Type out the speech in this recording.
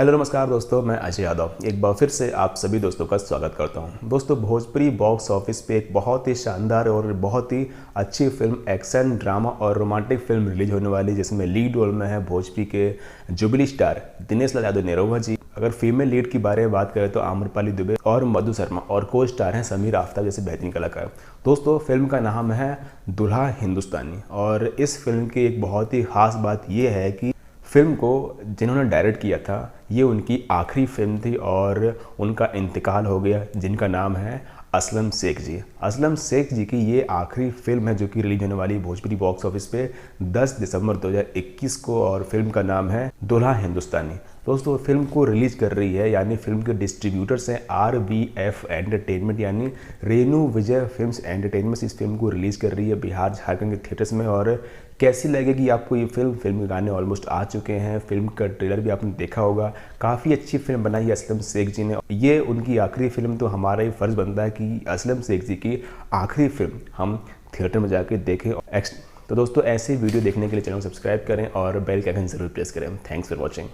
Hello नमस्कार दोस्तों, मैं अजय यादव एक बार फिर से आप सभी दोस्तों का स्वागत करता हूं। दोस्तों, भोजपुरी बॉक्स ऑफिस पे एक बहुत ही शानदार और बहुत ही अच्छी फिल्म, एक्शन ड्रामा और रोमांटिक फिल्म रिलीज होने वाली, जिसमें लीड रोल में है भोजपुरी के जुबली स्टार दिनेश लाल यादव निरहुआ जी। अगर फीमेल लीड की बारे में बात करें तो आम्रपाली दुबे और मधु शर्मा, और को स्टार हैं समीर आफ्ताब जैसे बेहतरीन कलाकार। दोस्तों, फिल्म का नाम है दुल्हा हिंदुस्तानी, और इस फिल्म की एक बहुत ही खास बात यह है कि फिल्म को जिन्होंने डायरेक्ट किया था ये उनकी आखिरी फिल्म थी और उनका इंतकाल हो गया, जिनका नाम है असलम शेख जी। असलम शेख जी की ये आखिरी फिल्म है जो कि रिलीज होने वाली भोजपुरी बॉक्स ऑफिस पे 10 दिसंबर 2021 को, और फिल्म का नाम है दुल्हा हिंदुस्तानी। दोस्तों, फिल्म को रिलीज कर रही है, यानी फिल्म के डिस्ट्रीब्यूटर्स हैं RVF एंटरटेनमेंट, यानी रेणु विजय फिल्म्स एंटरटेनमेंट इस फिल्म को रिलीज कर रही है बिहार झारखंड के थिएटर्स में। और कैसी लगेगी आपको ये फिल्म के गाने ऑलमोस्ट आ चुके हैं, फिल्म का ट्रेलर भी आपने देखा होगा। काफ़ी अच्छी फिल्म बनाई है असलम शेख जी ने। ये उनकी आखिरी फिल्म, तो हमारा ही फर्ज बनता है कि असलम शेख जी की आखिरी फिल्म हम थिएटर में जाके देखें। तो दोस्तों, ऐसे वीडियो देखने के लिए चैनल सब्सक्राइब करें और बेल के आइकन जरूर प्रेस करें। Thanks for watching.